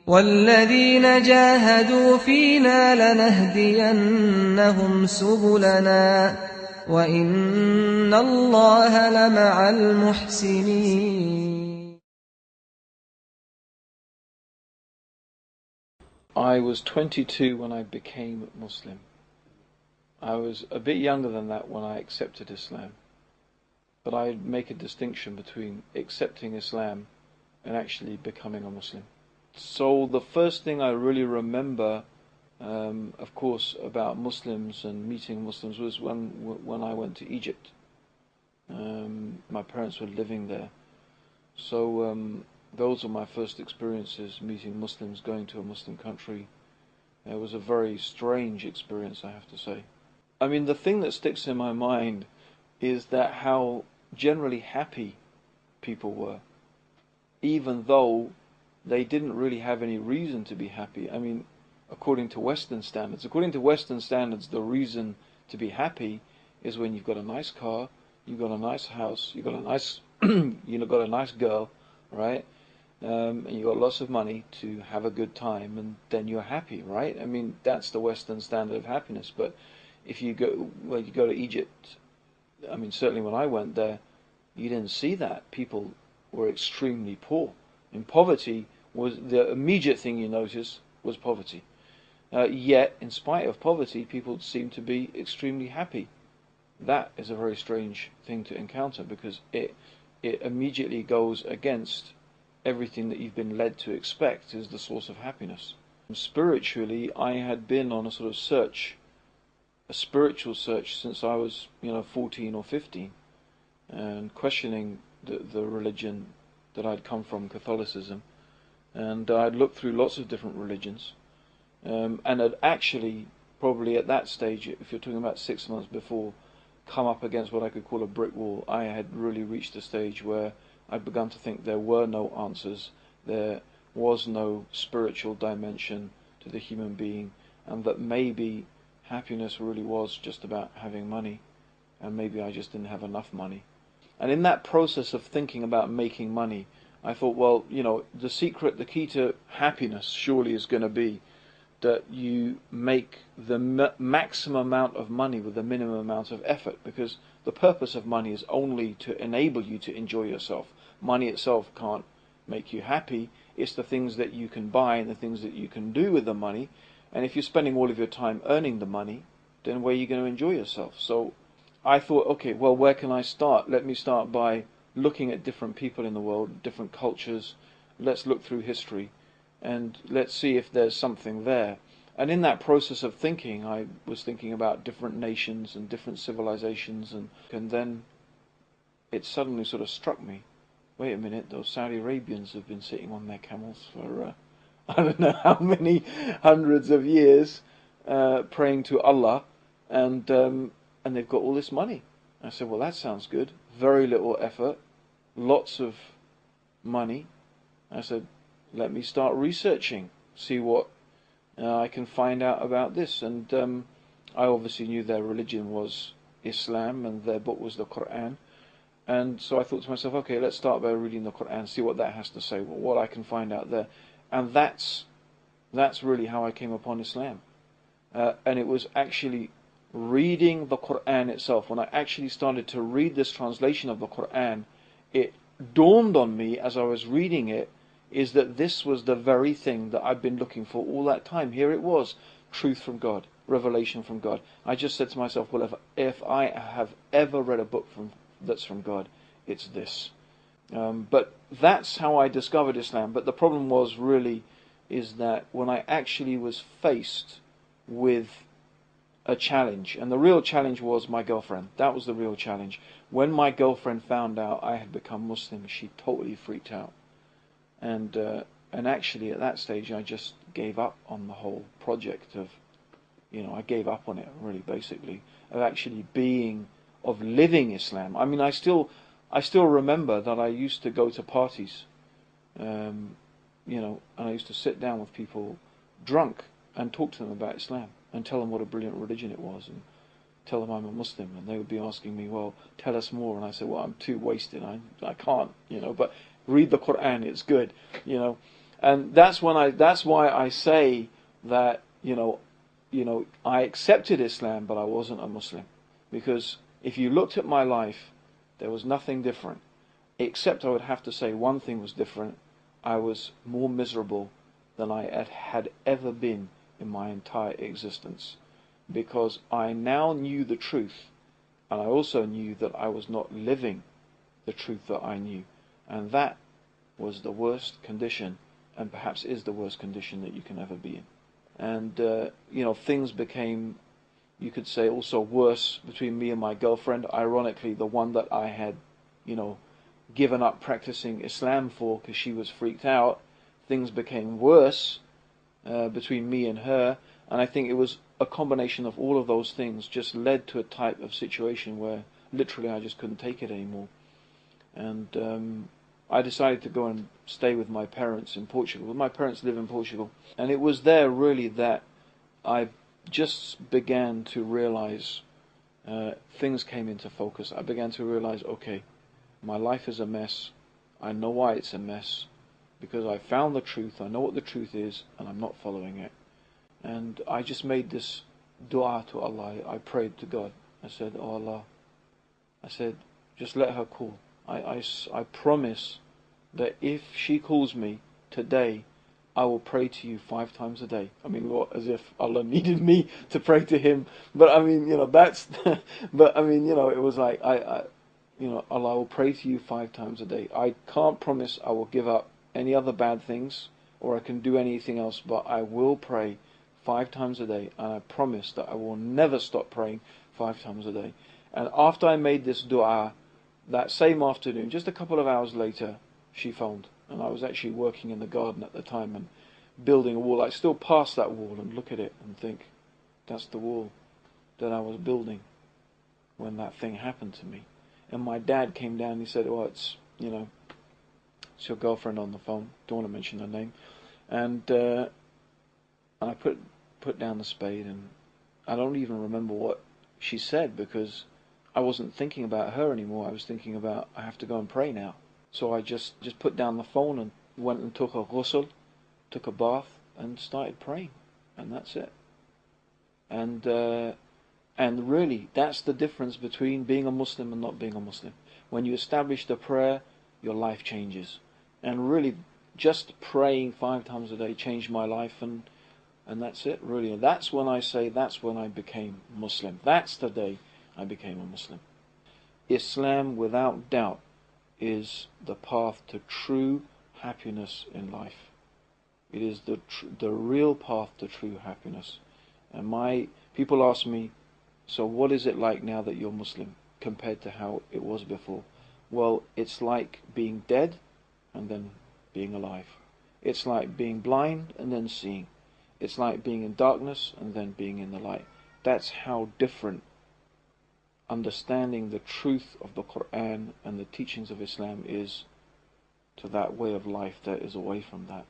وَالَّذِينَ جَاهَدُوا فِينَا لَنَهْدِيَنَّهُمْ سُبُلَنَا وَإِنَّ اللَّهَ لَمَعَ الْمُحْسِنِينَ. I was 22 when I became Muslim. I was a bit younger than that when I accepted Islam. But I make a distinction between accepting Islam and actually becoming a Muslim. So the first thing I really remember, of course, about Muslims and meeting Muslims was when I went to Egypt. My parents were living there. So those were my first experiences meeting Muslims, going to a Muslim country. It was a very strange experience, I have to say. I mean, the thing that sticks in my mind is that how generally happy people were, even though they didn't really have any reason to be happy. I mean, according to Western standards. According to Western standards, the reason to be happy is when you've got a nice car, you've got a nice house, you've got a nice, got a nice girl, right? And you've got lots of money to have a good time, and then you're happy, right? I mean, that's the Western standard of happiness. But if you go to Egypt, I mean, certainly when I went there, you didn't see that. People were extremely poor. And poverty was the immediate thing you notice was poverty. Yet, in spite of poverty, people seem to be extremely happy. That is a very strange thing to encounter, because it immediately goes against everything that you've been led to expect is the source of happiness. Spiritually, I had been on a sort of search, a spiritual search, since I was 14 or 15, and questioning the religion that I'd come from, Catholicism, and I'd looked through lots of different religions, and had actually, probably at that stage, if you're talking about 6 months before, come up against what I could call a brick wall. I had really reached a stage where I'd begun to think there were no answers, there was no spiritual dimension to the human being, and that maybe happiness really was just about having money, and maybe I just didn't have enough money. And in that process of thinking about making money, I thought, well, the secret, the key to happiness surely is going to be that you make the maximum amount of money with the minimum amount of effort, because the purpose of money is only to enable you to enjoy yourself. Money itself can't make you happy. It's the things that you can buy and the things that you can do with the money. And if you're spending all of your time earning the money, then where are you going to enjoy yourself? So I thought, okay, well, where can I start? Let me start by looking at different people in the world, different cultures. Let's look through history, and let's see if there's something there. And in that process of thinking, I was thinking about different nations and different civilizations, and then it suddenly sort of struck me, wait a minute, those Saudi Arabians have been sitting on their camels for I don't know how many hundreds of years, praying to Allah, and they've got all this money. I said, well, that sounds good. Very little effort, lots of money. I said, let me start researching, see what I can find out about this. And I obviously knew their religion was Islam and their book was the Quran. And so I thought to myself, okay, let's start by reading the Quran, see what that has to say, what I can find out there. And that's really how I came upon Islam. And it was actually reading the Quran itself. When I actually started to read this translation of the Quran, it dawned on me as I was reading it, is that this was the very thing that I've been looking for all that time. Here it was, truth from God, revelation from God. I just said to myself, well, if I have ever read a book that's from God, it's this. But that's how I discovered Islam. But the problem is that when I actually was faced with a challenge, and the real challenge was my girlfriend. That was the real challenge. When my girlfriend found out I had become Muslim, she totally freaked out. And actually at that stage I just gave up on the whole project of, I gave up on it really, basically, of living Islam. I mean, I still remember that I used to go to parties, and I used to sit down with people drunk and talk to them about Islam and tell them what a brilliant religion it was and tell them I'm a Muslim, and they would be asking me, well, tell us more, and I said, well, I'm too wasted, I can't, but read the Quran, it's good, And that's why I say that, I accepted Islam, but I wasn't a Muslim. Because if you looked at my life, there was nothing different. Except I would have to say one thing was different. I was more miserable than I had ever been in my entire existence. Because I now knew the truth, and I also knew that I was not living the truth that I knew. And that was the worst condition, and perhaps is the worst condition that you can ever be in. And, things became, you could say, also worse between me and my girlfriend. Ironically, the one that I had, given up practicing Islam for because she was freaked out. Things became worse between me and her. And I think it was a combination of all of those things just led to a type of situation where literally I just couldn't take it anymore. And I decided to go and stay with my parents in Portugal. My parents live in Portugal. And it was there really that I just began to realize things came into focus. I began to realize, okay, my life is a mess. I know why it's a mess. Because I found the truth. I know what the truth is, and I'm not following it. And I just made this dua to Allah. I prayed to God. I said, oh Allah, I said, just let her call. I promise that if she calls me today, I will pray to you 5 times a day. I mean, what, as if Allah needed me to pray to Him. But I mean, that's, but I mean, it was like, Allah will pray to you 5 times a day. I can't promise I will give up any other bad things, or I can do anything else, but I will pray 5 times a day, and I promise that I will never stop praying 5 times a day. And after I made this dua, that same afternoon, just a couple of hours later, she phoned. And I was actually working in the garden at the time and building a wall. I still pass that wall and look at it and think, that's the wall that I was building when that thing happened to me. And my dad came down and he said, oh, it's your girlfriend on the phone. Don't want to mention her name. And I put down the spade, and I don't even remember what she said, because I wasn't thinking about her anymore. I was thinking about, I have to go and pray now. So I just put down the phone and went and took a ghusl, took a bath, and started praying. And that's it. And really, that's the difference between being a Muslim and not being a Muslim. When you establish the prayer, your life changes. And really, just praying 5 times a day changed my life, and that's it, really. And that's when I say, that's when I became Muslim. That's the day I became a Muslim. Islam, without doubt, is the path to true happiness in life. It is the real path to true happiness. And people ask me, so what is it like now that you're Muslim compared to how it was before? Well, it's like being dead and then being alive. It's like being blind and then seeing. It's like being in darkness and then being in the light. That's how different understanding the truth of the Quran and the teachings of Islam is to that way of life that is away from that.